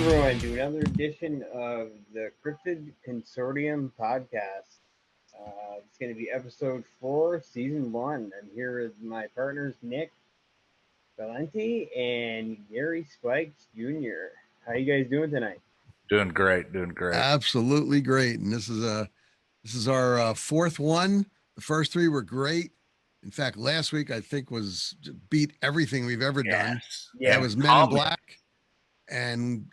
everyone to another edition of the Cryptid Consortium Podcast. It's going to be episode 4, season 1. I'm here with my partners Nick Valenti and Gary Spikes Jr. How you guys doing tonight? Doing great. Absolutely great. And this is our fourth one. The first 3 were great. In fact, last week I think beat everything we've ever done. Yeah, That was Men in Black. And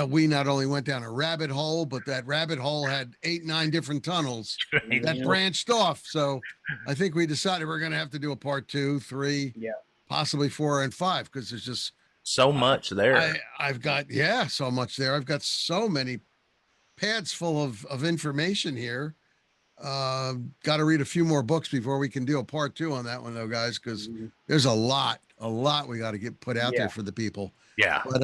we not only went down a rabbit hole, but that rabbit hole had 8, 9 different tunnels that branched off. So I think we decided we're going to have to do a part 2, 3, possibly 4 and 5, because there's just so much there. I've got so much there. I've got so many pads full of information here. Got to read a few more books before we can do a part 2 on that one, though, guys, because there's a lot we got to get put out there for the people. Yeah. But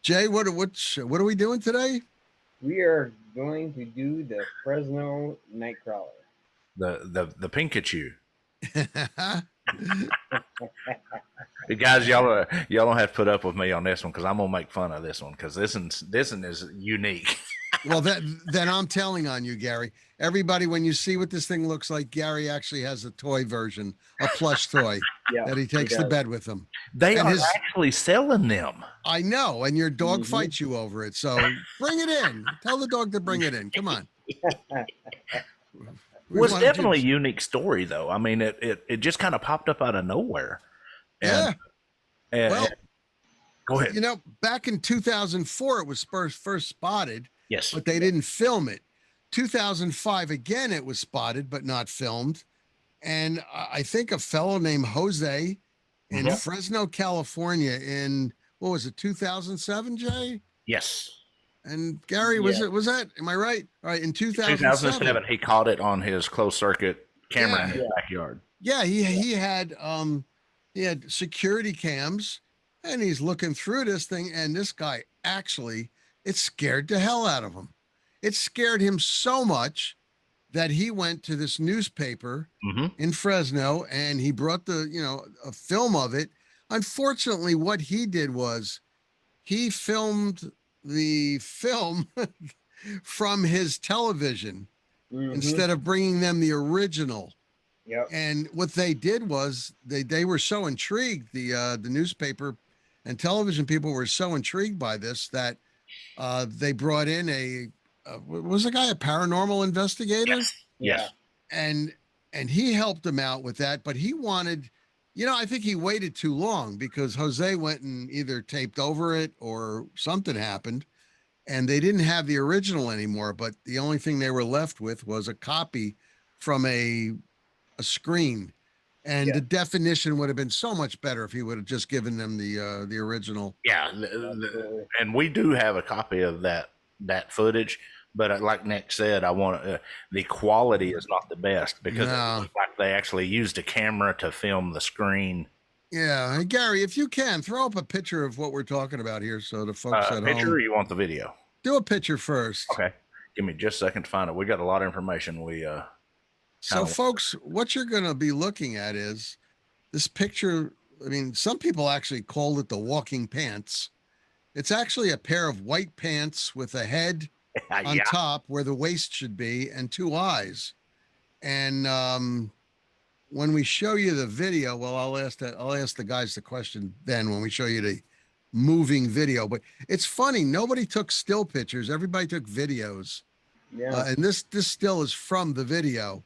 Jay, what are we doing today? We are going to do the Fresno Nightcrawler. The Pikachu. Guys, y'all don't have to put up with me on this one because I'm gonna make fun of this one because this one is unique. Well, then I'm telling on you, Gary. Everybody, when you see what this thing looks like, Gary actually has a toy version, a plush toy that he takes to bed with him. They are actually selling them. I know, and your dog fights you over it. So bring it in. Tell the dog to bring it in. Come on. Well, it's definitely a unique story, though. I mean, it just kind of popped up out of nowhere. And, well, go ahead. Back in 2004, it was first spotted. Yes. But they didn't film it. 2005, again, it was spotted, but not filmed. And I think a fellow named Jose in Fresno, California in, 2007, Jay? Yes. And Gary, was that, am I right? All right, in 2007, he caught it on his closed circuit camera in his backyard. Yeah, he had security cams, and he's looking through this thing, and this guy actually, it scared the hell out of him. It scared him so much that he went to this newspaper in Fresno, and he brought a film of it. Unfortunately, what he did was he filmed the film from his television instead of bringing them the original. Yep. And what they did was they were so intrigued, the newspaper and television people were so intrigued by this that they brought in was the guy a paranormal investigator? Yes. And he helped them out with that, but he wanted, I think he waited too long because Jose went and either taped over it or something happened, and they didn't have the original anymore. But the only thing they were left with was a copy from a screen, and the definition would have been so much better if he would have just given them the original. Yeah, and we do have a copy of that footage. But like Nick said, I want the quality is not the best because it looks like they actually used a camera to film the screen. Yeah, hey, Gary, if you can throw up a picture of what we're talking about here, so the folks at home. Picture, or you want the video? Do a picture first. Okay, give me just a second to find it. We got a lot of information. So, folks, what you're going to be looking at is this picture. I mean, some people actually called it the walking pants. It's actually a pair of white pants with a head on top where the waist should be and 2 eyes. And when we show you the video, well, I'll ask the guys the question then when we show you the moving video. But it's funny, nobody took still pictures, everybody took videos. Yeah. And this still is from the video.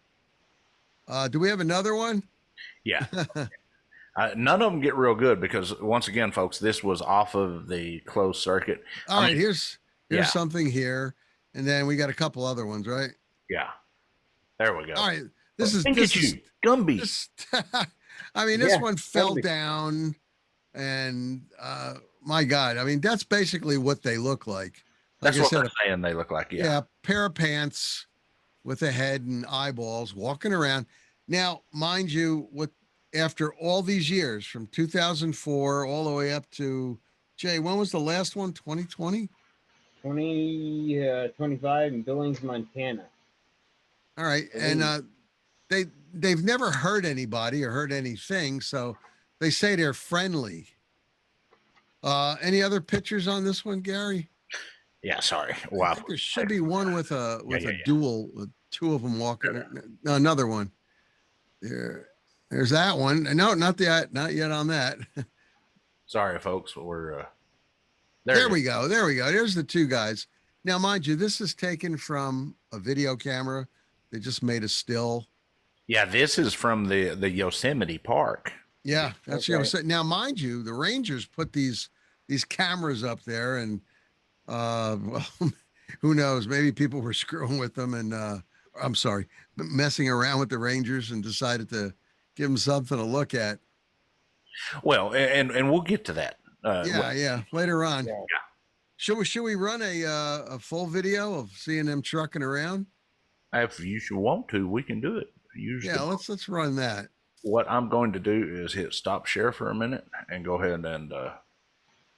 Do we have another one? Yeah. None of them get real good because once again, folks, this was off of the closed circuit. All right, here's something here, and then we got a couple other ones, right? Yeah, there we go. All right, this is Gumby. I mean, this one fell down, and my God, I mean, that's basically what they look like. That's what they're saying they look like. Yeah, pair of pants with a head and eyeballs, walking around. Now, mind you, after all these years, from 2004 all the way up to, Jay, when was the last one? 2020? 2025 in Billings, Montana. All right. And they've never hurt anybody or hurt anything, so they say they're friendly. Any other pictures on this one, Gary? Yeah, sorry. Wow. I think there should be one with a duel, with two of them walking. No, another one. There's that one. No, not yet on that. Sorry, folks. We're there we go. There we go. There's the two guys. Now, mind you, this is taken from a video camera. They just made a still. Yeah, this is from the Yosemite Park. Yeah, that's Yosemite. Now, mind you, the Rangers put these cameras up there, and well, who knows? Maybe people were screwing with them, and I'm sorry, messing around with the Rangers, and decided to give them something to look at. Well, and we'll get to that. Later on. Yeah. Should we run a full video of seeing them trucking around? If you should want to, we can do it. Let's run that. What I'm going to do is hit stop share for a minute and go ahead and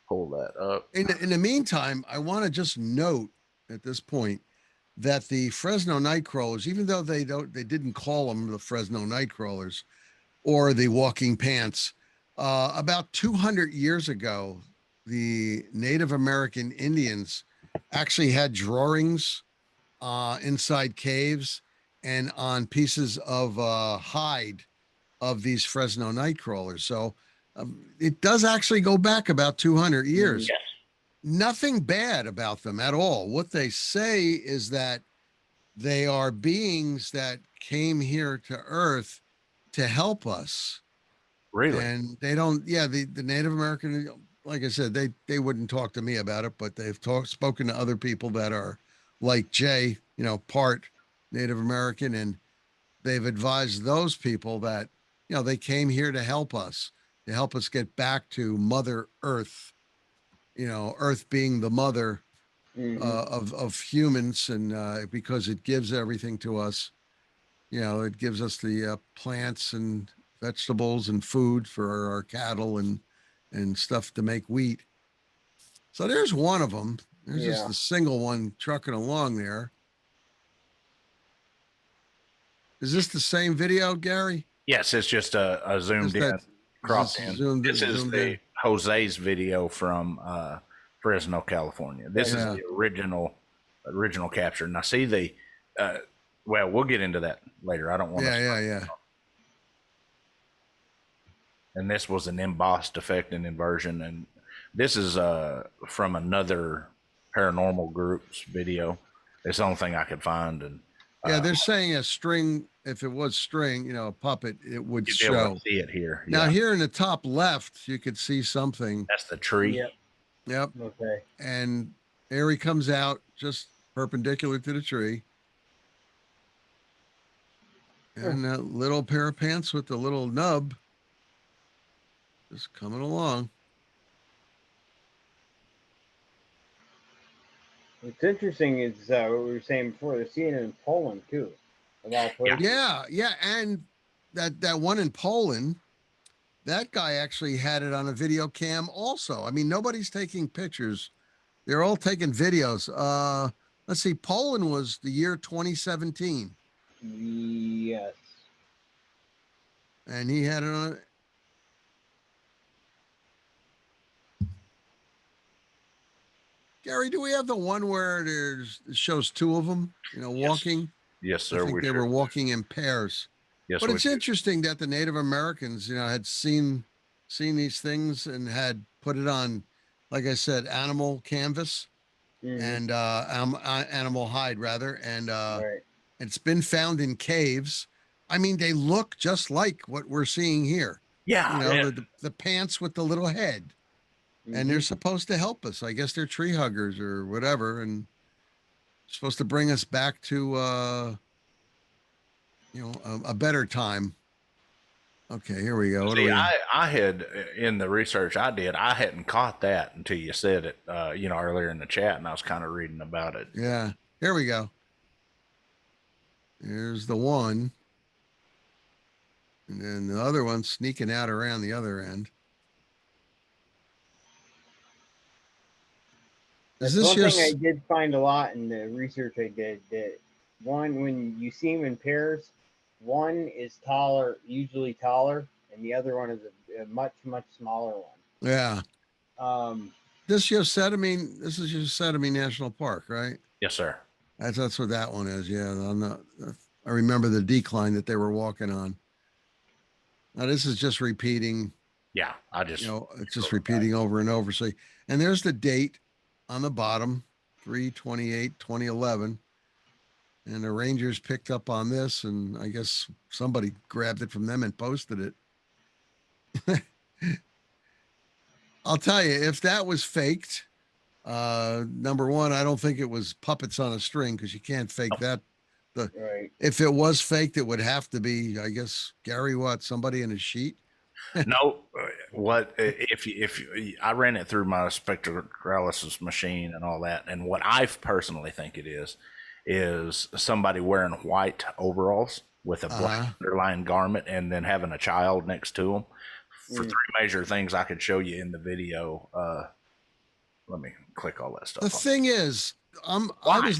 pull that up. In the meantime, I want to just note at this point that the Fresno Nightcrawlers, even though they didn't call them the Fresno Nightcrawlers or the Walking Pants, about 200 years ago, the Native American Indians actually had drawings inside caves and on pieces of hide of these Fresno Nightcrawlers. So it does actually go back about 200 years. Yes. Nothing bad about them at all. What they say is that they are beings that came here to Earth to help us. Really? And they don't, the Native American, like I said, they wouldn't talk to me about it, but they've spoken to other people that are like Jay, part Native American, and they've advised those people that, they came here to help us get back to Mother Earth, Earth being the mother of humans, and because it gives everything to us, it gives us the plants and vegetables and food for our cattle and stuff to make wheat. So there's one of them. There's just a single one trucking along there. Is this the same video, Gary? Yes, it's just a zoomed in, cropped in. This is the Jose's video from Fresno, California. This is the original capture. Now, see well, we'll get into that later. I don't want to. Yeah. And this was an embossed effect and inversion, and this is from another paranormal group's video. It's the only thing I could find, and they're saying a string. If it was string, a puppet, it would show. Be able to see it here. Now, here in the top left, you could see something. That's the tree. Yep. Okay. And there he comes out, just perpendicular to the tree. And that little pair of pants with the little nub just coming along. What's interesting is what we were saying before, they're seeing it in Poland too. Yeah. And that one in Poland, that guy actually had it on a video cam also. I mean, nobody's taking pictures. They're all taking videos. Let's see, Poland was the year 2017. Yes. And he had it on. Gary, do we have the one where it shows two of them, walking? Yes, sir. I think they were walking in pairs. Yes, but it's interesting that the Native Americans, had seen these things and had put it on, like I said, animal canvas and animal hide rather, and it's been found in caves. I mean, they look just like what we're seeing here. Yeah, the pants with the little head, and they're supposed to help us. I guess they're tree huggers or whatever, and supposed to bring us back to a better time. Okay, here we go. See, I had, in the research I did, I hadn't caught that until you said it earlier in the chat, and I was kind of reading about it. Yeah, here we go. There's the one, and then the other one sneaking out around the other end. That's one thing I did find a lot in the research I did, that one, when you see them in pairs, one is usually taller, and the other one is a much, much smaller one. Yeah. This is Yosemite National Park, right? Yes, sir. That's what that one is. Yeah, I remember the decline that they were walking on. Now this is just repeating. Yeah, it's just repeating over and over. So, and there's the date on the bottom, 3/28/2011. And the Rangers picked up on this, and I guess somebody grabbed it from them and posted it. I'll tell you, if that was faked, number one, I don't think it was puppets on a string, because you can't fake that. Right. If it was faked, it would have to be, I guess, Gary, somebody in a sheet? No, if I ran it through my spectrolysis machine and all that, and what I personally think it is somebody wearing white overalls with a black underlying garment and then having a child next to them. For three major things I could show you in the video. Let me click all that stuff. The thing is, why would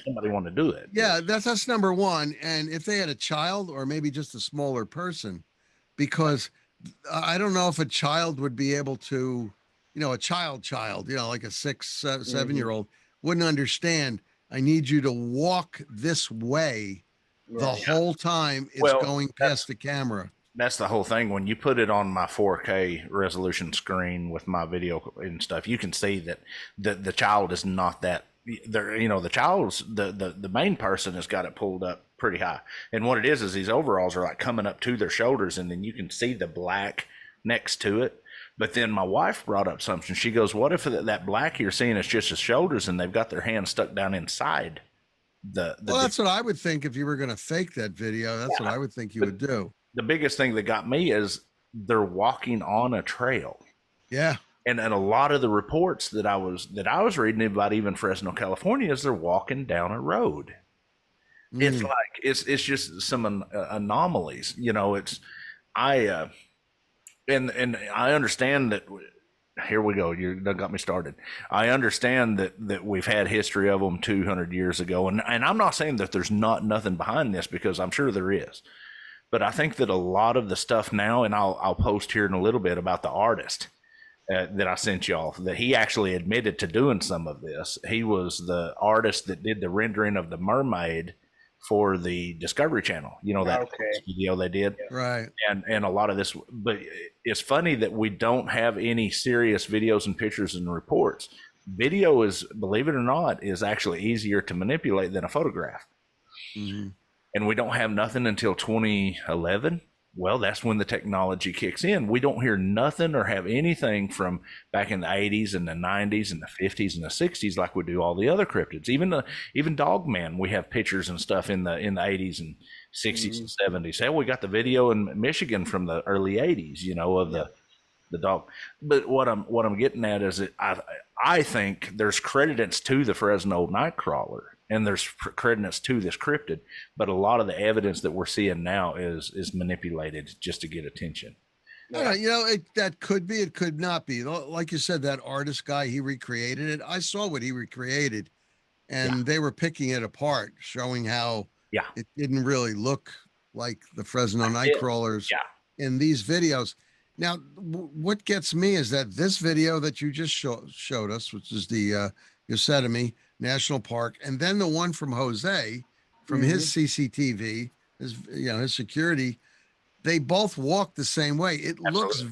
somebody want to do it? Yeah, that's number one. And if they had a child, or maybe just a smaller person, because I don't know if a child would be able to, a child, like a 6, 7-year-old wouldn't understand. I need you to walk this way the whole time it's going past the camera. That's the whole thing. When you put it on my 4K resolution screen with my video and stuff, you can see that the child is not that. The child's the main person has got it pulled up pretty high, and what it is these overalls are like coming up to their shoulders, and then you can see the black next to it. But then my wife brought up something. She goes, "What if that black you're seeing is just his shoulders, and they've got their hands stuck down inside the?" Well, that's what I would think if you were going to fake that video. That's what I would think you would do. The biggest thing that got me is they're walking on a trail. Yeah. And a lot of the reports that I was reading about, even Fresno, California, is they're walking down a road. It's like it's just some anomalies, I understand that. Here we go. You got me started. I understand that we've had history of them 200 years ago, and I'm not saying that there's nothing behind this, because I'm sure there is. But I think that a lot of the stuff now, and I'll post here in a little bit about the artist that I sent y'all, that he actually admitted to doing some of this. He was the artist that did the rendering of the mermaid for the Discovery Channel. That video they did. Right. And a lot of this, but it's funny that we don't have any serious videos and pictures and reports. Video is, believe it or not, is actually easier to manipulate than a photograph. Mm-hmm. And we don't have nothing until 2011. Well, that's when the technology kicks in. We don't hear nothing or have anything from back in the 80s and the 90s and the 50s and the 60s like we do all the other cryptids. Even Dogman, we have pictures and stuff in the 80s and 60s and 70s. Hell, we got the video in Michigan from the early 80s, of the dog. But what I'm getting at is that I think there's credence to the Fresno Nightcrawler, and there's credence to this cryptid, but a lot of the evidence that we're seeing now is manipulated just to get attention. That could be, it could not be. Like you said, that artist guy, he recreated it. I saw what he recreated, and they were picking it apart, showing how it didn't really look like the Fresno Nightcrawlers in these videos. Now, what gets me is that this video that you just showed us, which is the Yosemite National Park, and then the one from Jose, from his CCTV, his security, they both walk the same way. It looks,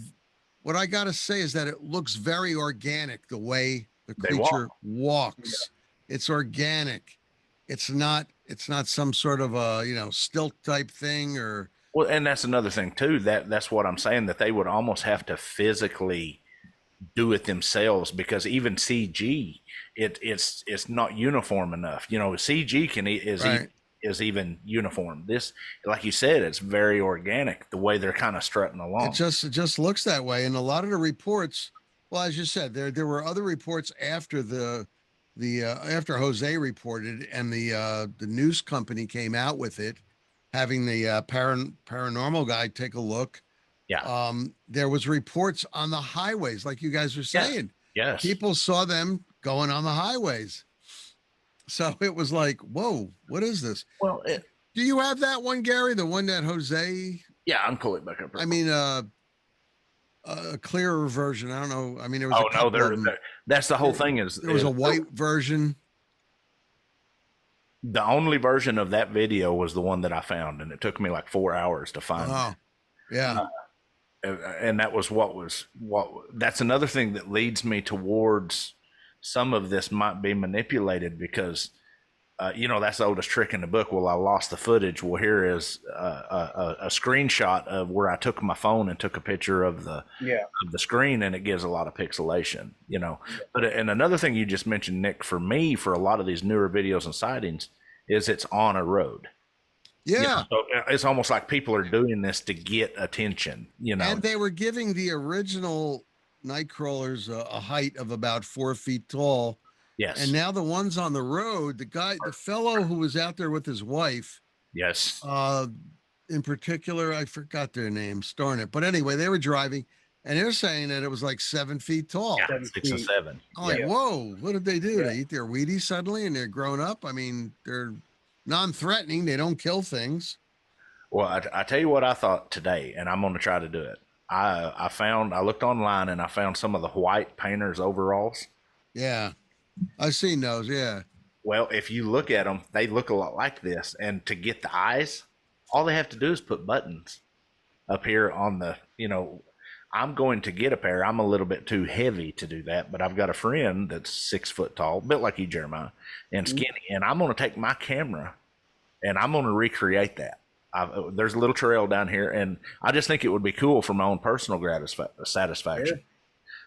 what I got to say is that it looks very organic, the way the creature walks. Yeah. It's organic. It's not some sort of a, stilt type thing or. Well, and that's another thing too, that's what I'm saying, that they would almost have to physically do it themselves, because even CG, it's not uniform enough. CG is even uniform. This, like you said, it's very organic, the way they're kind of strutting along. It just looks that way. And a lot of the reports, well, as you said, there were other reports after after Jose reported, and the news company came out with it, having the paranormal guy take a look. Yeah. There was reports on the highways, like you guys were saying. Yes. People saw them going on the highways. So it was like, whoa, what is this? Well, do you have that one, Gary? The one that Jose? Yeah, I'm pulling it back up. I mean, a clearer version. I don't know. I mean, there was a couple of them. That's the whole thing. There was a white version. The only version of that video was the one that I found, and it took me like 4 hours to find. Oh, yeah. And that was that's another thing that leads me towards some of this might be manipulated because, that's the oldest trick in the book. Well, I lost the footage. Well, here is a screenshot of where I took my phone and took a picture of the screen, and it gives a lot of pixelation, But and another thing you just mentioned, Nick, for me, for a lot of these newer videos and sightings, is it's on a road. Yeah. So it's almost like people are doing this to get attention, And they were giving the original Nightcrawlers a height of about 4 feet tall. Yes. And now the ones on the road, the fellow who was out there with his wife. Yes. In particular, I forgot their names, darn it. But anyway, they were driving and they're saying that it was like 7 feet tall. Yeah, 6 or 7. I'm like, whoa, what did they do? They eat their Wheaties suddenly and they're grown up? I mean, they're non-threatening. They don't kill things. Well, I tell you what I thought today, and I'm going to try to do it. I looked online and I found some of the white painters overalls. Yeah. I've seen those. Yeah. Well, if you look at them, they look a lot like this. And to get the eyes, all they have to do is put buttons up here on the, I'm going to get a pair. I'm a little bit too heavy to do that, but I've got a friend that's 6 foot tall, built like you, Jeremiah, and skinny. And I'm going to take my camera and I'm going to recreate that. There's a little trail down here, and I just think it would be cool for my own personal satisfaction.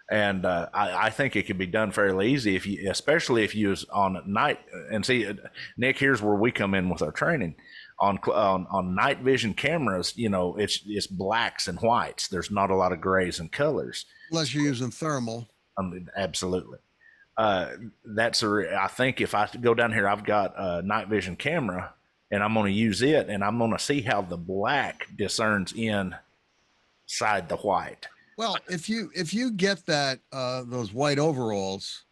And I think it could be done fairly easy especially if you was on night. And see, Nick, here's where we come in with our training on night vision cameras. It's blacks and whites. There's not a lot of grays and colors unless you're using thermal. Absolutely. I think if I go down here, I've got a night vision camera, and I'm going to use it, and I'm going to see how the black discerns inside the white. Well, if you get that those white overalls,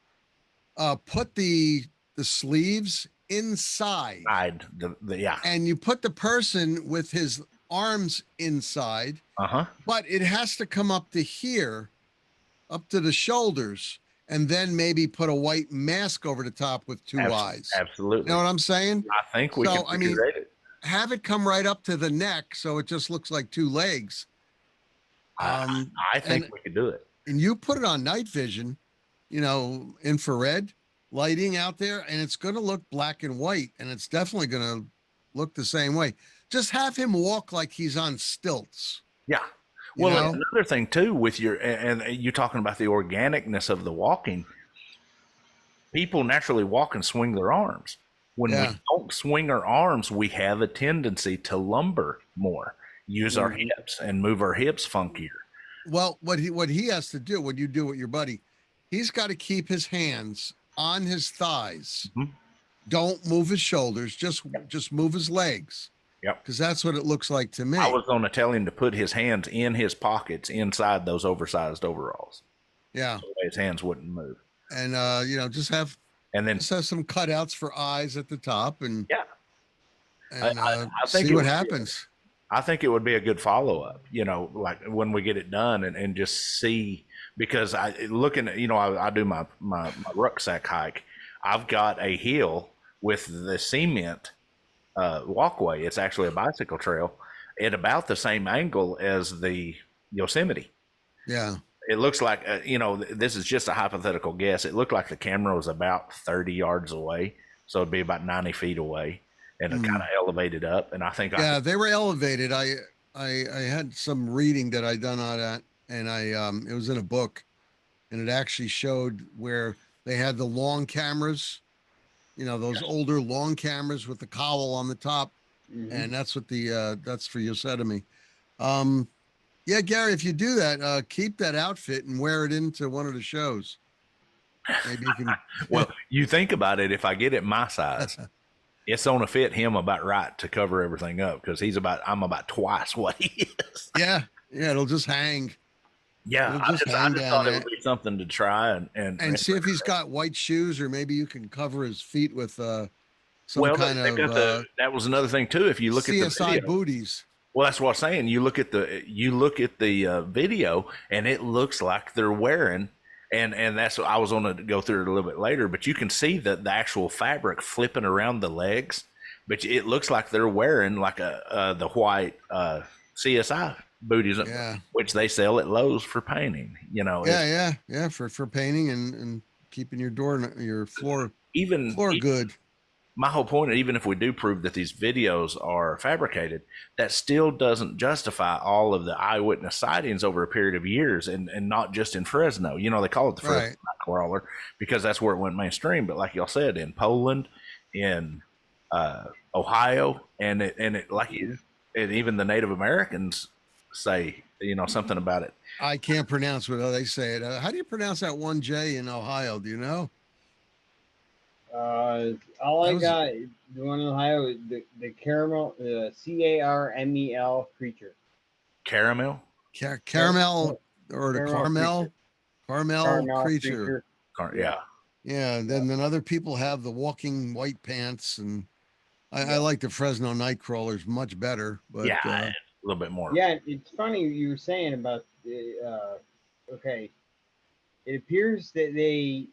put the sleeves inside. And you put the person with his arms inside. But it has to come up to here, up to the shoulders, and then maybe put a white mask over the top with two eyes. Absolutely. You know what I'm saying? I think we can recreate it. Have it come right up to the neck so it just looks like two legs. I think we could do it. And you put it on night vision, infrared lighting out there, and it's going to look black and white, and it's definitely going to look the same way. Just have him walk like he's on stilts. Yeah. Well, another thing too with and you talking about the organicness of the walking, people naturally walk and swing their arms. When we don't swing our arms, we have a tendency to lumber more. Use our hips and move our hips funkier. Well, what he has to do when you do with your buddy, he's got to keep his hands on his thighs. Mm-hmm. Don't move his shoulders. Just move his legs. Yep. Because that's what it looks like to me. I was going to tell him to put his hands in his pockets inside those oversized overalls. Yeah. So his hands wouldn't move. And just have some cutouts for eyes at the top and I think see what happens. I think it would be a good follow-up, like when we get it done and just see, because I do my rucksack hike. I've got a hill with the cement walkway. It's actually a bicycle trail at about the same angle as the Yosemite. Yeah. It looks like, this is just a hypothetical guess. It looked like the camera was about 30 yards away. So it'd be about 90 feet away. And it kind of elevated up, and I think they were elevated. I had some reading that I done on that, and it was in a book, and it actually showed where they had the long cameras, those older long cameras with the cowl on the top, and that's what that's for Yosemite. Gary, if you do that, keep that outfit and wear it into one of the shows. Maybe you can. Well, you think about it. If I get it my size. It's going to fit him about right to cover everything up because I'm about twice what he is. Yeah, it'll just hang. Yeah, I just thought it would be something to try and see if he's got white shoes, or maybe you can cover his feet with some that was another thing too. If you look CSI at the video, booties. Well, that's what I'm saying. You look at the video, and it looks like they're wearing, and that's what I was going to go through it a little bit later. But you can see the actual fabric flipping around the legs, but it looks like they're wearing like the white CSI booties, which they sell at Lowe's for painting. You know, for painting and keeping your floor good. My whole point, even if we do prove that these videos are fabricated, that still doesn't justify all of the eyewitness sightings over a period of years, and not just in Fresno. You know, they call it the Fresno Nightcrawler because that's where it went mainstream. But like y'all said, in Poland, in Ohio, and even the Native Americans say, you know, something about it. I can't pronounce what they say it. How do you pronounce that one J in Ohio? Do you know? All I got, the one in Ohio, the caramel, CARMEL creature. Caramel? Caramel or the Carmel creature. Yeah. And then other people have the walking white pants, and I like the Fresno Nightcrawlers much better. But a little bit more. Yeah, it's funny you were saying about okay. It appears that they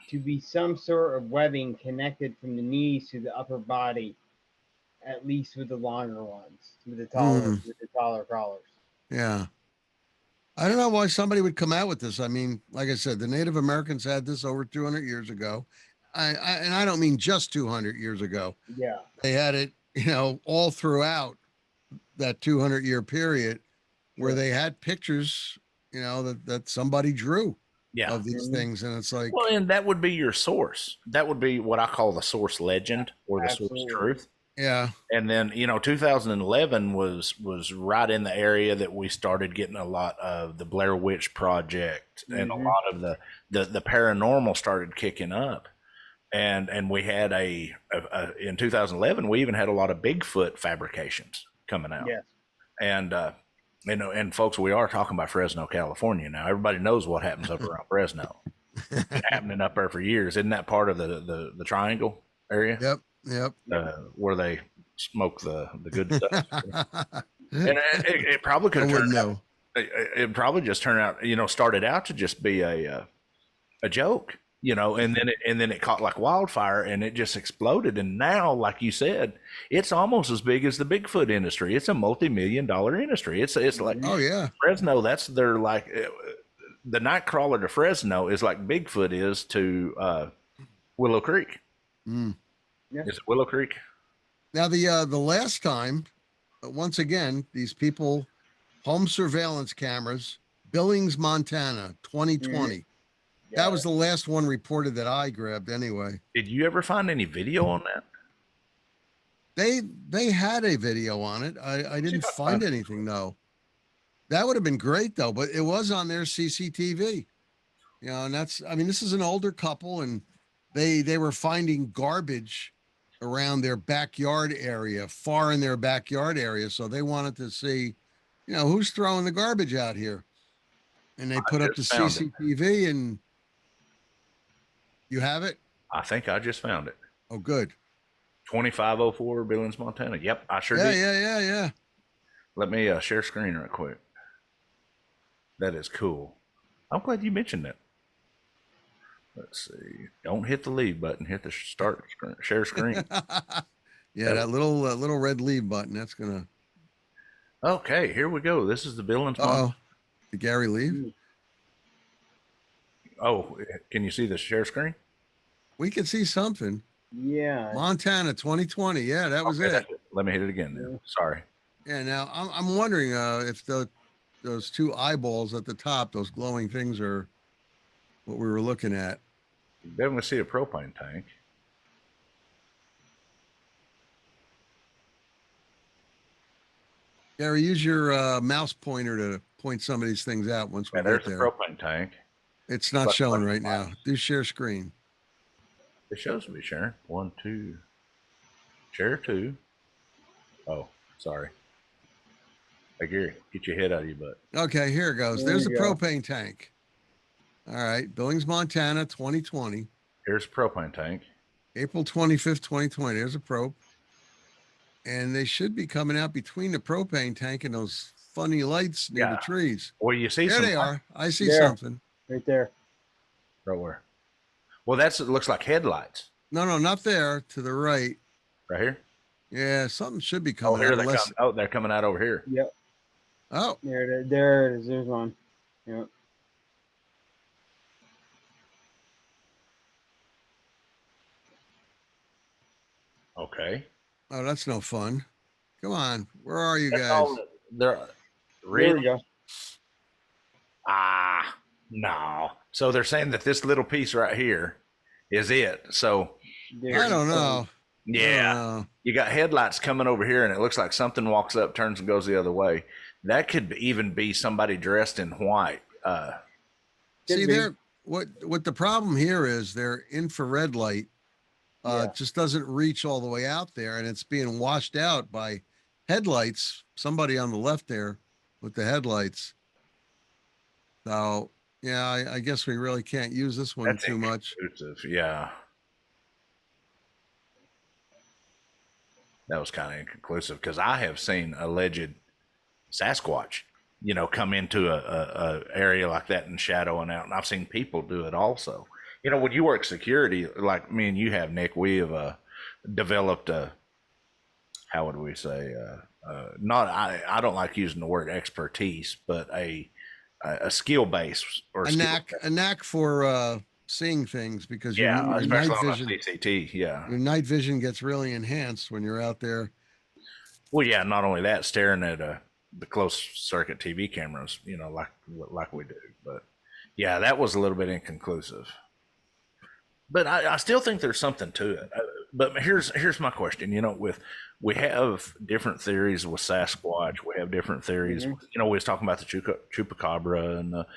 to be some sort of webbing connected from the knees to the upper body, at least with the longer ones, with the taller crawlers. Yeah. I don't know why somebody would come out with this. I mean, like I said, the Native Americans had this over 200 years ago. And I don't mean just 200 years ago. Yeah. They had it, you know, all throughout that 200-year period where they had pictures, you know, that somebody drew. Of these things, and it's like, well, and that would be your source. That would be what I call the source legend or the source truth. Yeah. And then, you know, 2011 was right in the area that we started getting a lot of the Blair Witch Project, and a lot of the paranormal started kicking up. And we had in 2011 we even had a lot of Bigfoot fabrications coming out. Yes. And folks, we are talking about Fresno, California now. Everybody knows what happens up around Fresno. It's been happening up there for years. Isn't that part of the Triangle area? Yep. Where they smoke the good stuff. And it probably could have turned out. It probably just turned out, you know, started out to just be a joke, you know, and then it caught like wildfire, and it just exploded. And now, like you said, it's almost as big as the Bigfoot industry. It's a multi-million-dollar industry. It's like, oh yeah, Fresno. That's their like the Nightcrawler to Fresno is like Bigfoot is to Willow Creek. Yep. Is it Willow Creek? Now the last time, once again, these people, home surveillance cameras, Billings, Montana, 2020. That was the last one reported that I grabbed anyway. Did you ever find any video on that? They had a video on it. I didn't find anything, though. That would have been great, though, but it was on their CCTV. You know, and this is an older couple, and they were finding garbage around their backyard area, far in their backyard area. So they wanted to see, you know, who's throwing the garbage out here. And they put up the CCTV and you have it? I think I just found it. Oh, good. 2504 Billings, Montana. Yep, I sure did. Yeah. Let me share screen real quick. That is cool. I'm glad you mentioned that. Let's see. Don't hit the leave button. Hit the start screen, share screen. That little red leave button. That's gonna. Okay, here we go. This is the Billings. The Gary leave. Oh, can you see the share screen? We can see something. Yeah. Montana 2020. Yeah, that was it. Let me hit it again now. Sorry. Yeah, now I'm wondering if those two eyeballs at the top, those glowing things, are what we were looking at. You're definitely see a propane tank. Gary, use your mouse pointer to point some of these things out once we get there. There's a propane tank. It's not showing right now. Do share screen. It shows me sharing. 1, 2. Share 2. Oh, sorry. Hey, Gary, get your head out of your butt. Okay, here it goes. There's the propane tank. All right, Billings, Montana, 2020. Here's a propane tank. April 25th, 2020. There's a probe. and they should be coming out between the propane tank and those funny lights near the trees. Well, you see there some. They are. I see something right there. Right where? Well, it looks like headlights. No, not there. To the right. Right here. Yeah, something should be coming. Oh, here they come. Oh, they're coming out over here. Yep. Oh, there it is. There's one. Yep. Okay. Oh, that's no fun. Come on, where are you guys? They're really. There we go. No. So they're saying that this little piece right here is it. So I don't know. Yeah. You got headlights coming over here, and it looks like something walks up, turns, and goes the other way. That could even be somebody dressed in white. See, what the problem here is their infrared light just doesn't reach all the way out there, and it's being washed out by headlights. Somebody on the left there with the headlights. So, yeah, I guess we really can't use this one too much. Yeah. That was kind of inconclusive because I have seen alleged Sasquatch, come into a area like that in shadow and out, and I've seen people do it also. When you work security, like me and you have, Nick, we have developed how would we say, I don't like using the word expertise, but a skill base or a knack for seeing things, because your night vision, CCT, your night vision gets really enhanced when you're out there. Well, yeah, not only that, staring at the closed circuit TV cameras, like we do. But yeah, that was a little bit inconclusive. But I still think there's something to it. But here's my question. We have different theories with Sasquatch. We have different theories. We was talking about the chupacabra and the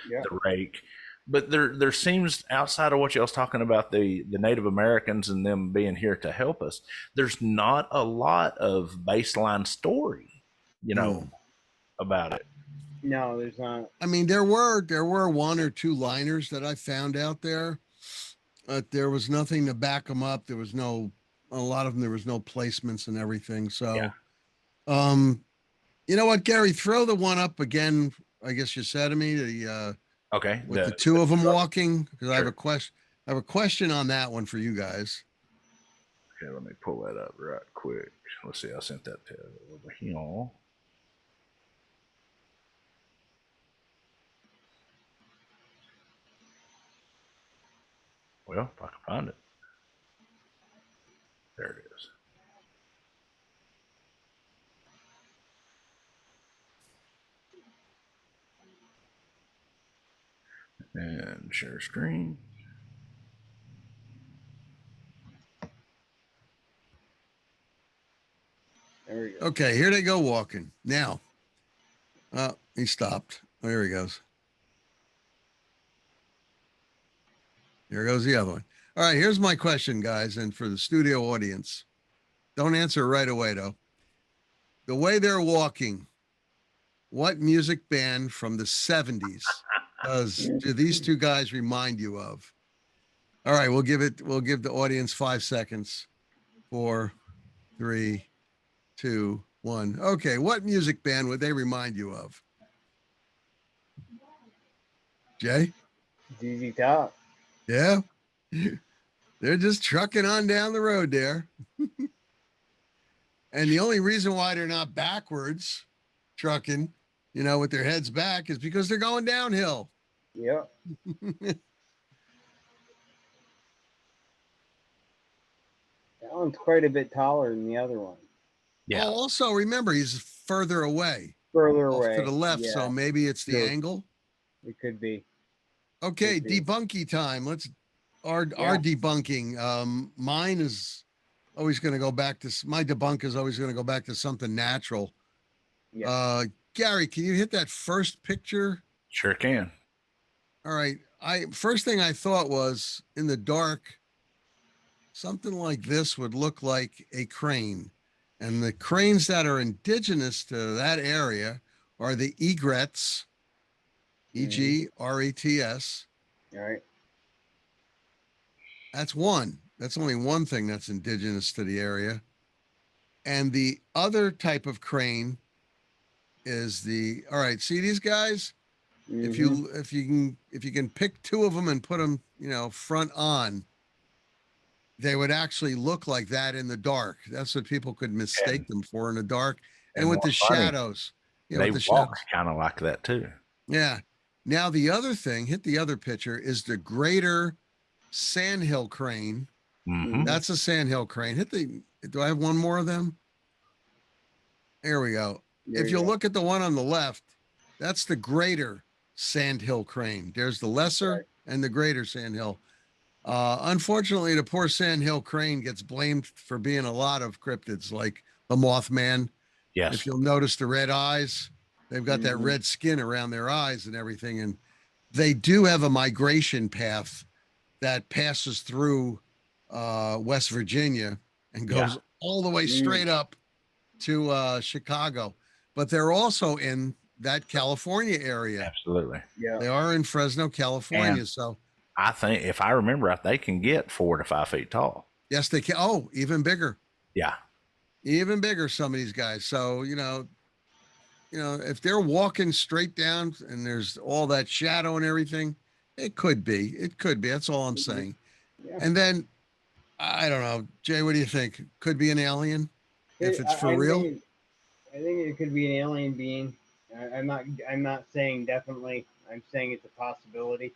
rake. But there seems, outside of what you was talking about, the Native Americans and them being here to help us, there's not a lot of baseline story, about it. No, there's not. I mean, there were one or two liners that I found out there, but there was nothing to back them up. There was a lot of them, there was no placements and everything. So, you know what, Gary, throw the one up again. I guess you said to me, okay, with the two of them walking, because I have a question. I have a question on that one for you guys. Okay, let me pull that up right quick. Let's see. I sent that to over here. Well, if I can find it. There it is. And share screen. There we go. Okay, here they go walking. Now, he stopped. Oh, there he goes. Here goes the other one. All right, here's my question, guys, and for the studio audience. Don't answer right away, though. The way they're walking, what music band from the 70s do these two guys remind you of? All right, we'll give the audience 5 seconds. 4, 3, 2, 1. Okay, what music band would they remind you of? Jay? ZZ Top. Yeah. They're just trucking on down the road there. And the only reason why they're not backwards trucking, with their heads back, is because they're going downhill. Yep. That one's quite a bit taller than the other one. Yeah. Oh, also, remember, he's further away. Further away. To the left, so maybe it's the angle. It could be. Okay, debunking time. Our debunking. Mine is always going to go back to, my debunk is always going to go back to something natural. Yeah. Gary, can you hit that first picture? Sure can. All right. First thing I thought was, in the dark, something like this would look like a crane. And the cranes that are indigenous to that area are the egrets, E-G-R-E-T-S. All right. That's one. That's only one thing that's indigenous to the area. And the other type of crane is all right, see these guys? If you can pick two of them and put them, front on, they would actually look like that in the dark. That's what people could mistake them for in the dark. And with the shadows. They walk kind of like that too. Yeah. Now the other thing, hit the other picture, is the greater sandhill crane. That's a sandhill crane. Do I have one more of them? There we go. If you look at the one on the left, that's the greater sandhill crane. There's the lesser and the greater sandhill. Unfortunately, the poor sandhill crane gets blamed for being a lot of cryptids, like the Mothman. Yes. If you'll notice the red eyes, they've got that red skin around their eyes and everything. And they do have a migration path that passes through West Virginia and goes all the way straight up to Chicago. But they're also in that California area. Absolutely. Yeah. They are in Fresno, California. And so I think, if I remember right, they can get 4 to 5 feet tall. yes, they can. Oh, even bigger. Yeah. Even bigger, some of these guys. So, if they're walking straight down and there's all that shadow and everything, it could be. It could be. That's all I'm saying. Yeah. And then, I don't know, Jay, what do you think? Could be an alien if it's for real? I think it could be an alien being. I'm not saying definitely. I'm saying it's a possibility.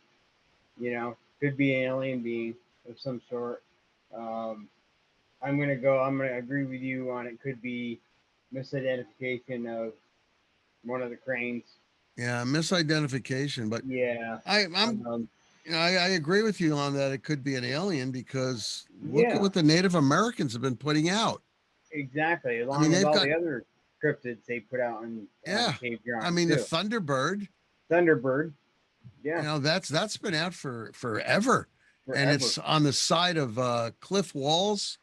Could be an alien being of some sort. I'm gonna agree with you on it. Could be misidentification of one of the cranes. Yeah, misidentification. But yeah, I agree with you on that. It could be an alien because look at what the Native Americans have been putting out. Exactly, along with all the other cryptids they put out in Cave Drawings. I mean, the Thunderbird. Yeah, that's been out for forever. And it's on the side of cliff walls.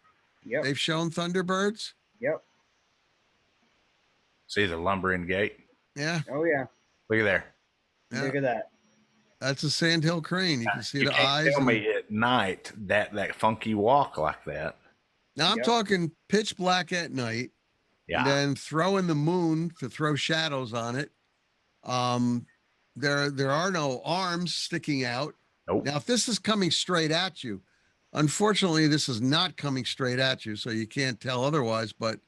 Yep. They've shown Thunderbirds. Yep. See the lumbering gate? Yeah. Oh yeah. Look at there. Yeah. Look at that. That's a sandhill crane. You can see the eyes. Tell me at night that funky walk like that. Now I'm talking pitch black at night. Yeah. And then throw in the moon to throw shadows on it. There are no arms sticking out. Nope. Now, if this is coming straight at you, unfortunately, this is not coming straight at you, so you can't tell otherwise. But,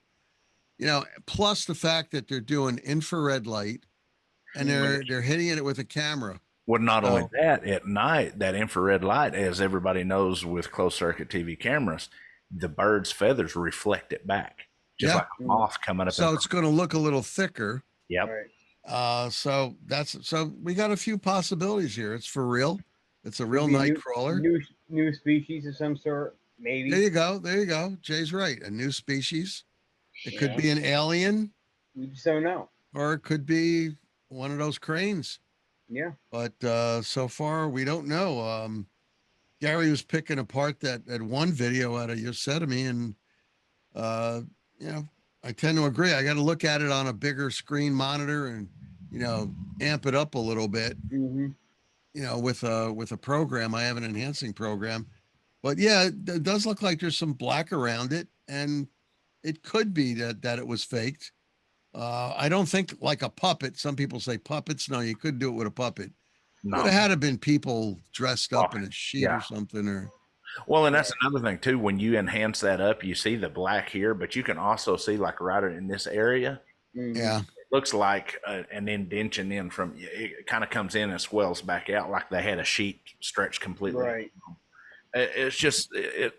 plus the fact that they're doing infrared light and they're hitting it with a camera. Well, not only that, at night, that infrared light, as everybody knows with closed circuit TV cameras, the bird's feathers reflect it back, just like a moth coming up. So it's going to look a little thicker. Yep. Right. So we got a few possibilities here. It's for real. It's a real nightcrawler. New species of some sort, maybe. There you go. Jay's right. A new species. It could be an alien. We just don't know. Or it could be one of those cranes. Yeah. But so far, we don't know. Gary was picking apart that one video out of Yosemite, and I tend to agree. I got to look at it on a bigger screen monitor and amp it up a little bit. Mm-hmm. With a program. I have an enhancing program, but it does look like there's some black around it, and it could be that it was faked. I don't think like a puppet. Some people say puppets. No, you couldn't do it with a puppet. No. Would have had to been people dressed up in a sheet or something. Well, and that's another thing too. When you enhance that up, you see the black here, but you can also see like right in this area. Mm-hmm. Yeah. It looks like an indention in from, it kind of comes in and swells back out like they had a sheet stretched completely. Right. It's just, it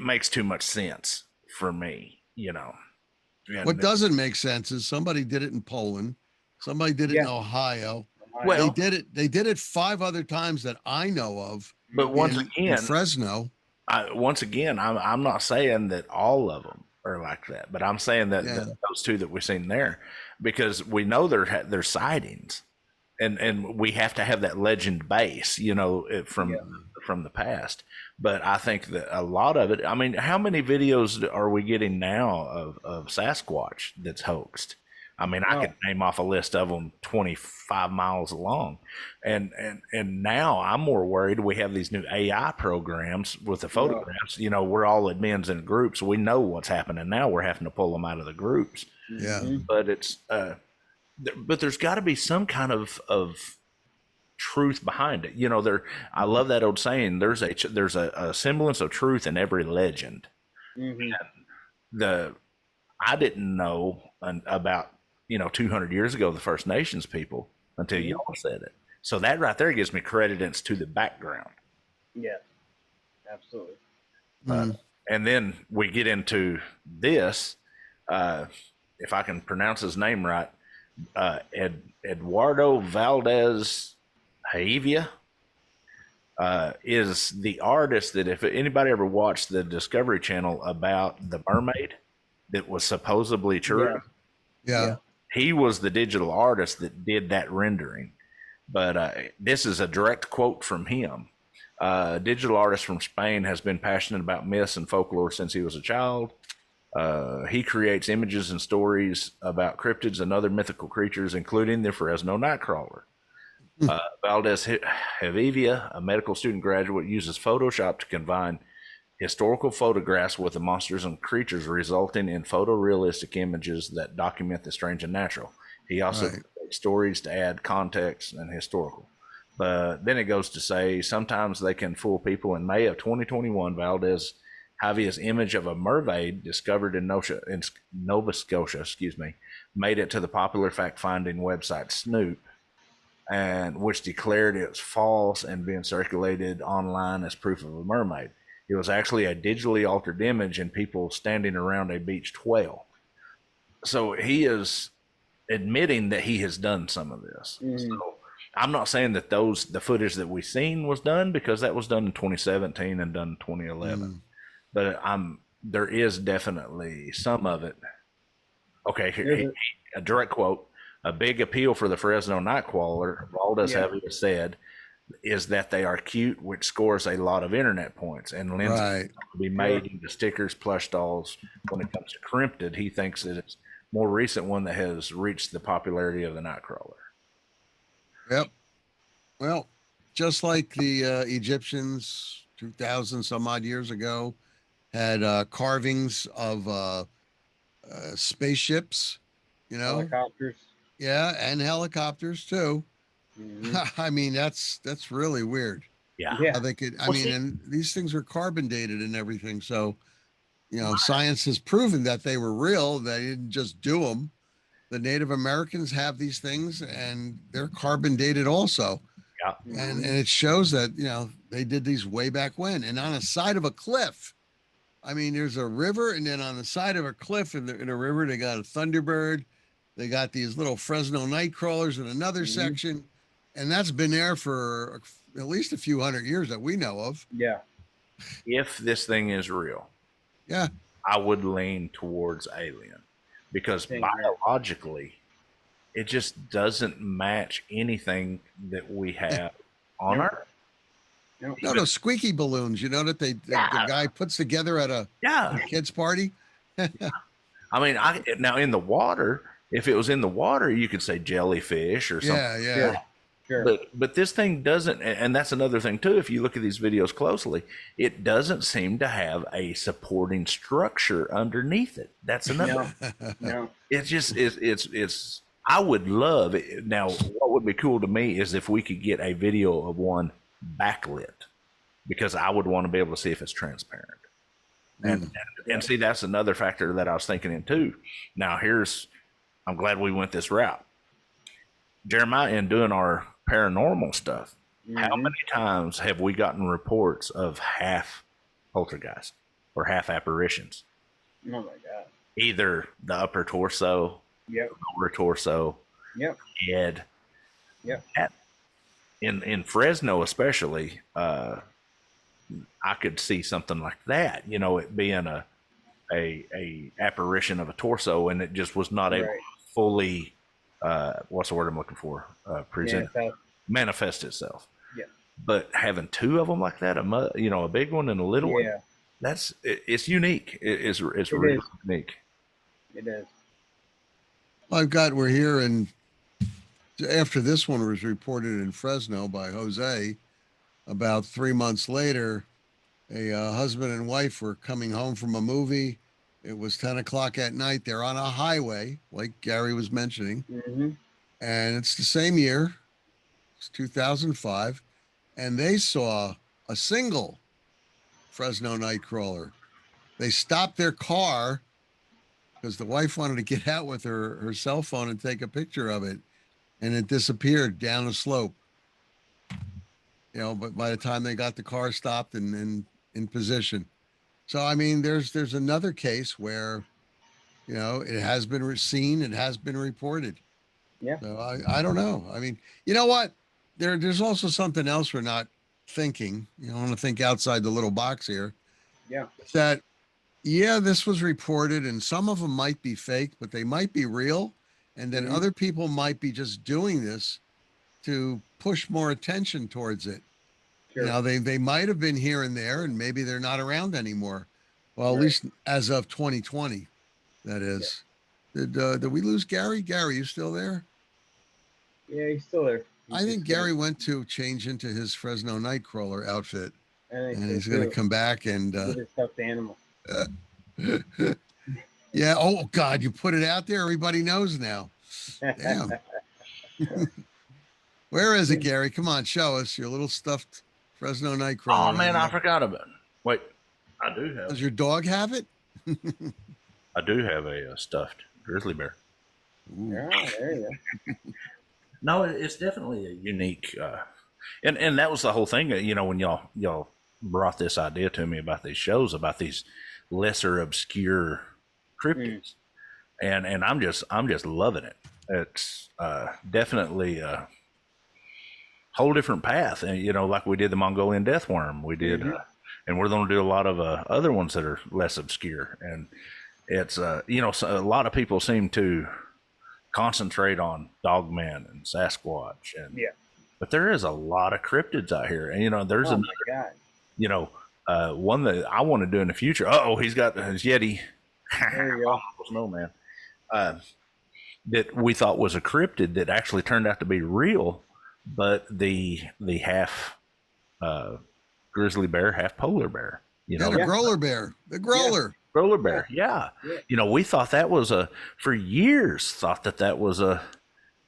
makes too much sense for me, And what doesn't make sense is somebody did it in Poland. Somebody did it in Ohio. Well, they did it 5 other times that I know of. But once again, in Fresno. I'm not saying that all of them are like that, but I'm saying that those 2 that we've seen there, because we know there's sightings, and we have to have that legend base, from the past. But I think that a lot of it, I mean, how many videos are we getting now of Sasquatch that's hoaxed? I mean, I could name off a list of them 25 miles long. And now I'm more worried. We have these new AI programs with the photographs. You know, we're all admins in groups. We know what's happening now. We're having to pull them out of the groups. Yeah. But it's, but there's got to be some kind of truth behind it. You know, I love that old saying, there's a semblance of truth in every legend. I didn't know about, 200 years ago, the First Nations people, until y'all said it. So that right there gives me credence to the background. Yeah, absolutely. And then we get into this, if I can pronounce his name right, Eduardo Valdez Haevia is the artist that, if anybody ever watched the Discovery Channel about the mermaid that was supposedly true, yeah. He was the digital artist that did that rendering. But this is a direct quote from him. Digital artist from Spain, has been passionate about myths and folklore since he was a child. He creates images and stories about cryptids and other mythical creatures, including the Fresno Nightcrawler. Valdez Haevia, a medical student graduate, uses Photoshop to combine historical photographs with the monsters and creatures, resulting in photorealistic images that document the strange and natural. He also creates stories to add context and historical. But then it goes to say, sometimes they can fool people. In May of 2021, Valdez Haevia's image of a mermaid discovered in Nova Scotia, made it to the popular fact-finding website Snoop, and which declared it was false and being circulated online as proof of a mermaid. It was actually a digitally altered image and people standing around a beached whale. So he is admitting that he has done some of this. So I'm not saying that the footage that we seen was done, because that was done in 2017 and done in 2011. But there is definitely some of it. Okay, here, a direct quote. A big appeal for the Fresno Nightcrawler, Valdez Haevia said, is that they are cute, which scores a lot of internet points, and lenses will be made into stickers, plush dolls. When it comes to cryptid, he thinks that it's more recent one that has reached the popularity of the Nightcrawler. Yep. Well, just like the Egyptians 2,000 some odd years ago had carvings of spaceships, helicopters. Yeah, and helicopters too. I mean, that's really weird. Yeah. How they could, and these things are carbon dated and everything. So, science has proven that they were real. They didn't just do them. The Native Americans have these things, and they're carbon dated also. Yeah. And it shows that, they did these way back when. And on the side of a cliff, there's a river, and then on the side of a cliff in a river, they got a Thunderbird. They got these little Fresno Nightcrawlers in another section. And that's been there for at least a few hundred years that we know of. Yeah. If this thing is real, I would lean towards alien, because biologically, it just doesn't match anything that we have on Earth. No, those squeaky balloons, that the guy puts together at a kid's party. Now in the water, if it was in the water, you could say jellyfish or something. Yeah. Sure. But this thing doesn't, and that's another thing too. If you look at these videos closely, it doesn't seem to have a supporting structure underneath it. That's another. No. It's just it's. I would love it. Now, what would be cool to me is if we could get a video of one backlit, because I would want to be able to see if it's transparent. And see, that's another factor that I was thinking in too. Now, I'm glad we went this route. Jeremiah, in doing our paranormal stuff, how many times have we gotten reports of half poltergeist or half apparitions? Oh my God. Either the upper torso, lower torso, head. Yep. In Fresno especially, I could see something like that, it being a apparition of a torso, and it just was not able to fully what's the word I'm looking for? Manifest itself. Yeah. But having two of them like that, a big one and a little one, it's unique. It's really unique. It is. We're here, and after this one was reported in Fresno by Jose, about 3 months later, a husband and wife were coming home from a movie. It was 10 o'clock at night. They're on a highway, like Gary was mentioning. Mm-hmm. And it's the same year. It's 2005. And they saw a single Fresno Nightcrawler. They stopped their car because the wife wanted to get out with her cell phone and take a picture of it. And it disappeared down a slope. But by the time they got the car stopped and in position. So, I mean, there's another case where, it has been seen, it has been reported. Yeah. So I don't know. I mean, you know what? There's also something else we're not thinking. I want to think outside the little box here. Yeah. That, this was reported, and some of them might be fake, but they might be real. And then other people might be just doing this to push more attention towards it. Sure. They might have been here and there, and maybe they're not around anymore. Well, at least as of 2020, that is. Yeah. Did we lose Gary? Gary, you still there? Yeah, he's still there. I think Gary went to change into his Fresno Nightcrawler outfit, and he's going to come back and with his stuffed animal. Yeah. Oh God, you put it out there. Everybody knows now. Damn. Where is it, Gary? Come on, show us your little stuffed Fresno Nightcrawler. Oh man, I forgot about it. Wait, I do have. Does your dog have it? I do have a stuffed grizzly bear. Ooh. Yeah, there you go. No, it's definitely a unique, and that was the whole thing. When y'all brought this idea to me about these shows, about these lesser obscure cryptids, and I'm just loving it. It's definitely a whole different path, and like we did the Mongolian death worm, we did, and we're going to do a lot of other ones that are less obscure, and it's so a lot of people seem to concentrate on Dogman and Sasquatch, and but there is a lot of cryptids out here, and there's one that I want to do in the future. He's got his Yeti. There you go. No man, that we thought was a cryptid that actually turned out to be real, but the half grizzly bear, half polar bear. The growler bear, the growler. Growler bear, yeah. We thought that was for years thought that was a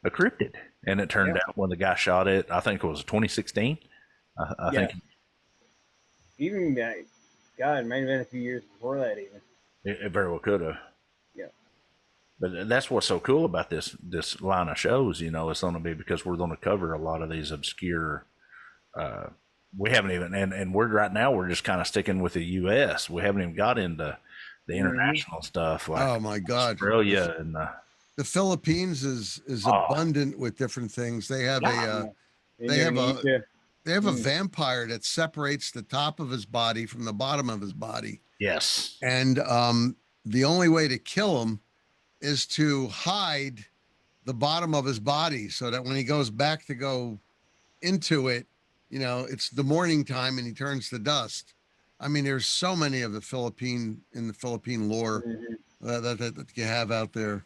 cryptid, and it turned out when the guy shot it, I think it was 2016. I think even God, it might have been a few years before that even. It very well could have. Yeah. But that's what's so cool about this line of shows. It's going to be because we're going to cover a lot of these obscure. We haven't even, and we're just kind of sticking with the U.S. We haven't even got into the international stuff, like oh my God, Australia and the Philippines is abundant with different things. They have they have a vampire that separates the top of his body from the bottom of his body. Yes, and the only way to kill him is to hide the bottom of his body so that when he goes back to go into it, it's the morning time and he turns to dust. I mean, there's so many of the Philippine lore that you have out there.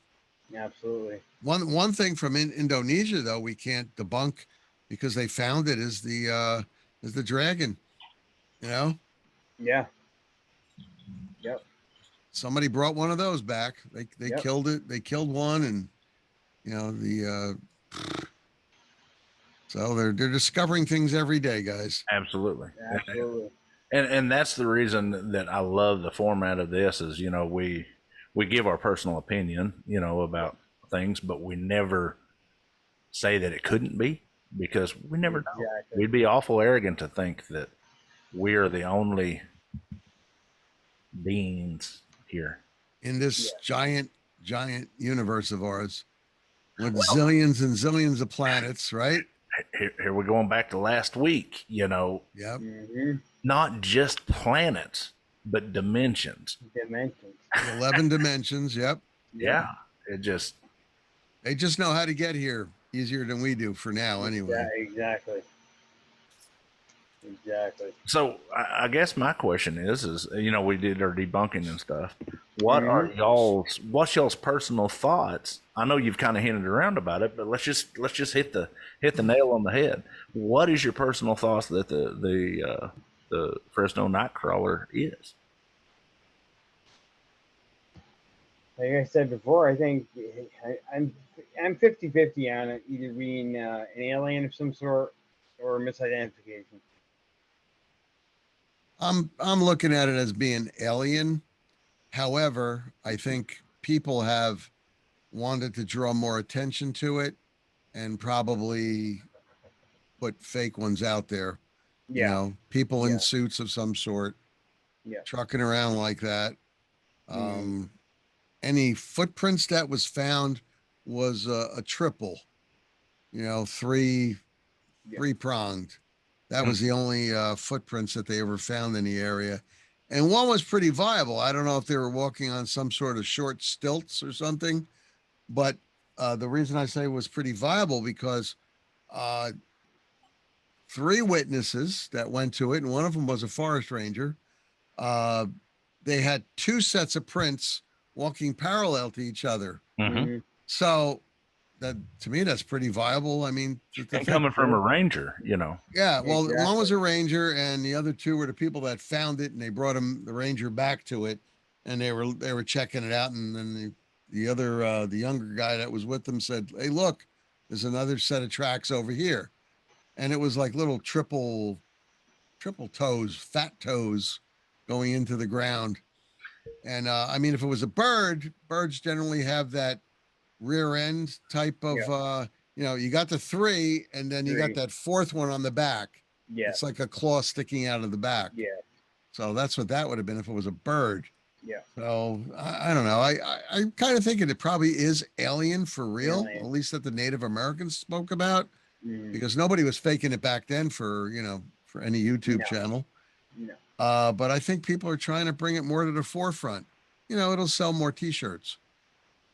Absolutely. One thing from Indonesia though we can't debunk because they found it is the dragon. Yeah. Yep. Somebody brought one of those back. They killed it. They killed one, and so they're discovering things every day, guys. Absolutely. Absolutely. And that's the reason that I love the format of this is, we give our personal opinion, about things, but we never say that it couldn't be because we never know. Exactly. We'd be awful arrogant to think that we are the only beings here in this giant universe of ours with zillions and zillions of planets, right? Here we're going back to last week, Yep. Not just planets, but dimensions. 11 dimensions. Yep. Yeah. They just know how to get here easier than we do for now, anyway. Yeah, exactly. Exactly. So I guess my question is, we did our debunking and stuff. What's y'all's personal thoughts? I know you've kind of hinted around about it, but let's just hit the nail on the head. What is your personal thoughts that the Fresno Nightcrawler is? Like I said before, I think I'm 50-50 on it, either being an alien of some sort or misidentification. I'm looking at it as being alien. However, I think people have wanted to draw more attention to it and probably put fake ones out there. Yeah. People in suits of some sort, trucking around like that. Any footprints that was found was a triple, three-pronged. That was the only footprints that they ever found in the area. And one was pretty viable. I don't know if they were walking on some sort of short stilts or something, but the reason I say it was pretty viable because 3 witnesses that went to it, and one of them was a forest ranger. They had 2 sets of prints walking parallel to each other. Mm-hmm. So that, to me, that's pretty viable. I mean, coming from a ranger, Yeah, well, exactly. One was a ranger, and the other 2 were the people that found it, and they brought the ranger back to it, and they were checking it out, and then the other the younger guy that was with them said, "Hey, look, there's another set of tracks over here," and it was like little triple toes, fat toes, going into the ground. And I mean, if it was a bird, birds generally have that rear end type of you got the 3 and then you got that 4th one on the back. It's like a claw sticking out of the back. So that's what that would have been if it was a bird. So I don't know. I kind of think it probably is alien for real, at least that the Native Americans spoke about, because nobody was faking it back then for any YouTube channel. But I think people are trying to bring it more to the forefront. It'll sell more T-shirts.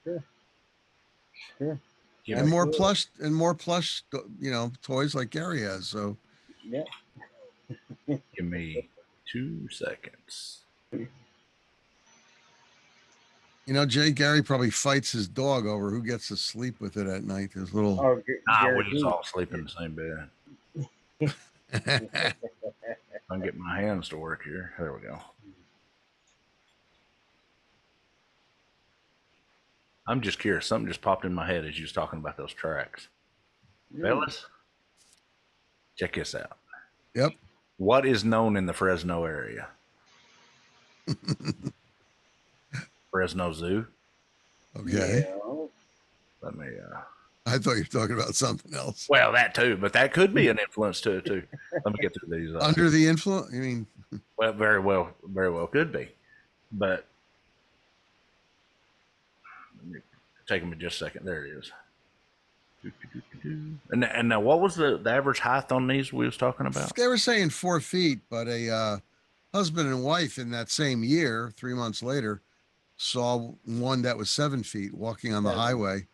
Sure. And more plush toys like Gary has. So give me 2 seconds. Jay, Gary probably fights his dog over who gets to sleep with it at night. His little. We just all sleep in the same bed. I can get my hands to work here. There we go. I'm just curious. Something just popped in my head as you was talking about those tracks. Fellas, check this out. Yep. What is known in the Fresno area? Fresno Zoo. Okay. Let me. I thought you were talking about something else. Well, that too, but that could be an influence to it too. Let me get through these. Under the influence? You mean? Well, very well could be, but take me just a second. There it is. And now, what was the average height on these we was talking about? They were saying 4 feet, but a husband and wife in that same year, 3 months later, saw one that was 7 feet walking on the highway.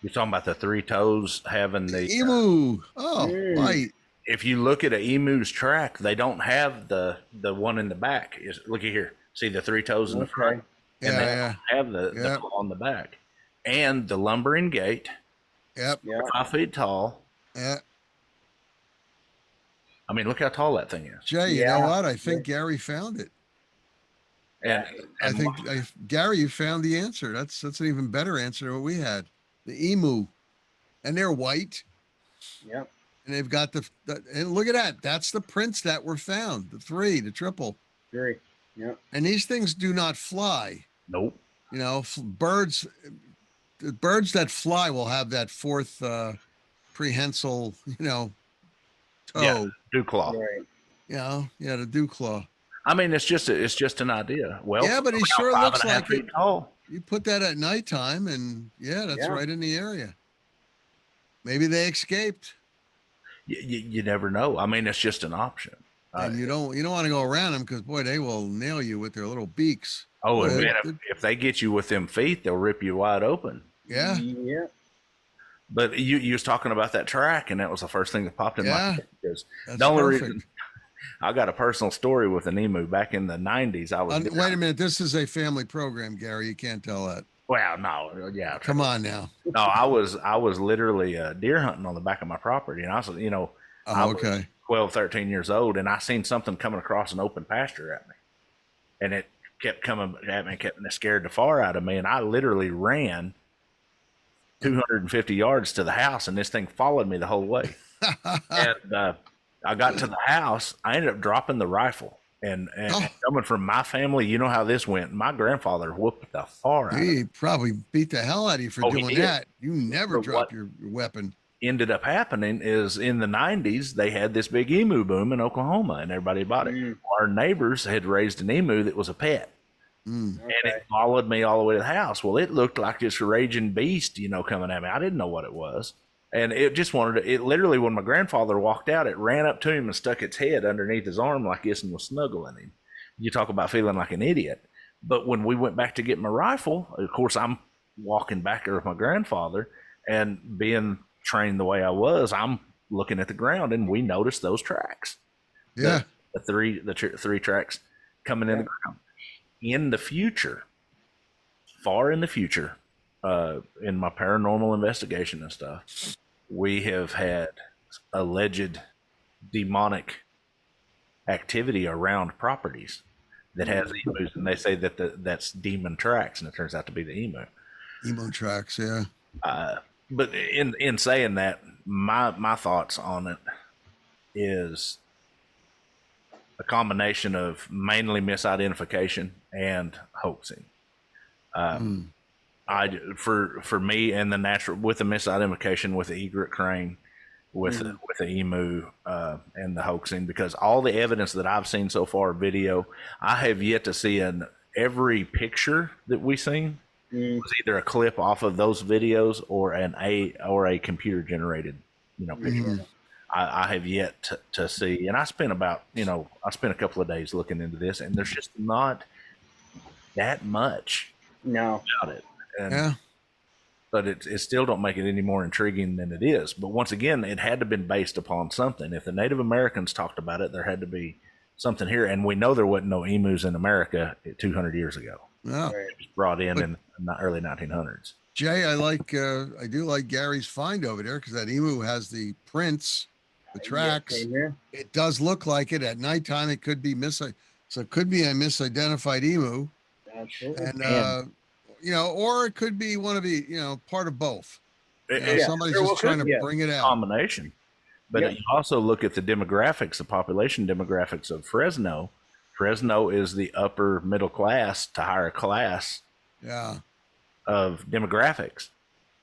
You're talking about the 3 toes having the emu. Right. If you look at an emu's track, they don't have the one in the back. Look at here. See the 3 toes in the front, and they don't have the claw on the back, and the lumbering gait. Yep. 5 feet tall. Yeah. I mean, look how tall that thing is. Jay, you know what? I think Gary found it. And I think Gary, you found the answer. That's an even better answer than what we had. The emu, and they're white. Yep. And they've got and look at that. That's the prints that were found. The triple. 3. Yep. And these things do not fly. Nope. Birds that fly will have that 4th prehensile, toe. Yeah, dew claw. Right. The dew claw. I mean, it's just an idea. Well, yeah, but he sure looks like it. Tall. You put that at nighttime, and that's right in the area. Maybe they escaped. You never know. I mean, it's just an option. And you don't want to go around them because boy, they will nail you with their little beaks. Oh, and man, if they get you with them feet, they'll rip you wide open. Yeah. Yeah. But you was talking about that track, and that was the first thing that popped in my head. Because that's the only perfect. reason I got a personal story with an emu back in the 90s. Wait a minute. This is a family program, Gary. You can't tell that. Well, no, yeah. Come on now. No, I was literally deer hunting on the back of my property, and I was, I was 12, 13 years old, and I seen something coming across an open pasture at me, and it kept coming at me, and scared the far out of me, and I literally ran 250 yards to the house, and this thing followed me the whole way. And I got to the house. I ended up dropping the rifle. And coming from my family, you know how this went. My grandfather whooped the far out of me. He probably beat the hell out of you for doing that. You never drop your weapon. Ended up happening is in the 90s, they had this big emu boom in Oklahoma, and everybody bought it. Our neighbors had raised an emu that was a pet. And it followed me all the way to the house. Well, it looked like this raging beast, coming at me. I didn't know what it was. And it just it literally, when my grandfather walked out, it ran up to him and stuck its head underneath his arm like this and was snuggling him. You talk about feeling like an idiot. But when we went back to get my rifle, of course, I'm walking back there with my grandfather, and being trained the way I was, I'm looking at the ground, and we noticed those tracks. Yeah. The three tracks coming in the ground. In the future, far in the future, in my paranormal investigation and stuff, we have had alleged demonic activity around properties that has emus, and they say that that's demon tracks, and it turns out to be the emu. Emu tracks, yeah. But in saying that, my thoughts on it is a combination of mainly misidentification and hoaxing. For me, and the natural with the misidentification, with the egret crane, with the emu, and the hoaxing, because all the evidence that I've seen so far, video, I have yet to see every picture that we seen was either a clip off of those videos or a computer generated, picture. I have yet to see, and I spent a couple of days looking into this, and there's just not that much about it. But it still don't make it any more intriguing than it is. But once again, it had to have been based upon something. If the Native Americans talked about it, there had to be something here. And we know there wasn't no emus in America 200 years ago. No. It was brought in the early 1900s. Jay, I do like Gary's find over there, because that emu has the prints, the tracks. It does look like it at nighttime. It could be so it could be a misidentified emu. Absolutely. And or it could be one of the, part of both. Somebody's just trying to bring it out. Combination. But you also look at the demographics, the population demographics of Fresno. Fresno is the upper middle class to higher class of demographics.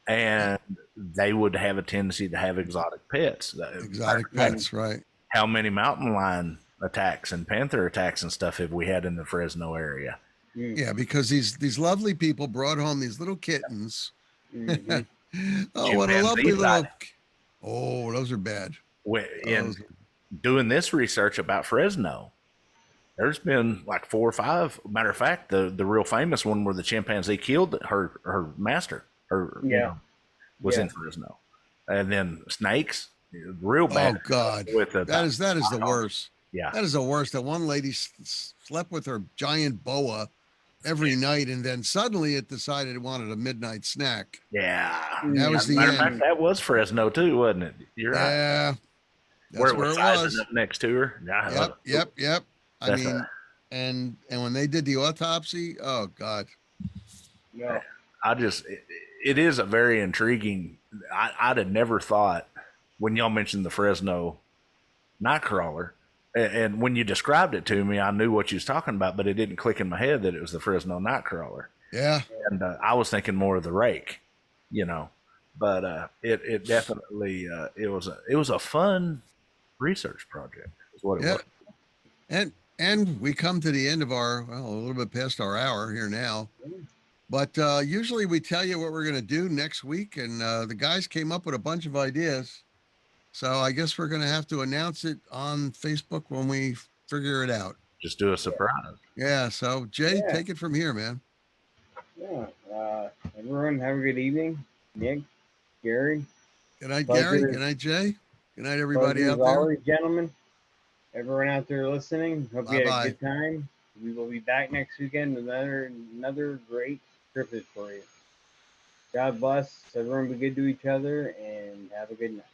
And they would have a tendency to have exotic pets. Exotic pets, right. How many mountain lion attacks and panther attacks and stuff have we had in the Fresno area? Yeah, because these lovely people brought home these little kittens. Oh, what a lovely little. Oh, those are bad. In doing this research about Fresno, there's been like 4 or 5. Matter of fact, the real famous one where the chimpanzee killed her master. Was in Fresno, and then snakes, real bad. Oh God, that is the worst. Yeah, that is the worst. That one lady slept with her giant boa every night, and then suddenly it decided it wanted a midnight snack. Yeah, that was the matter end. Of fact, that was Fresno too, wasn't it? You're right. Yeah, where it was sizing up next to her. Yep. I mean, and when they did the autopsy, oh God. Yeah. It is a very intriguing. I'd have never thought, when y'all mentioned the Fresno Nightcrawler, and when you described it to me, I knew what you was talking about, but it didn't click in my head that it was the Fresno Nightcrawler. Yeah. And I was thinking more of the rake, but it definitely it was a fun research project is what it was. And we come to the end of a little bit past our hour here now. But usually we tell you what we're going to do next week, and the guys came up with a bunch of ideas. So I guess we're going to have to announce it on Facebook when we figure it out. Just do a surprise. Yeah. So Jay, take it from here, man. Yeah. Everyone, have a good evening. Nick, Gary. Good night, Gary. Good night, Jay. Good night, everybody out there. Always, gentlemen. Everyone out there listening. Hope you had a good time. We will be back next weekend with another great cryptid for you. God bless. Everyone be good to each other and have a good night.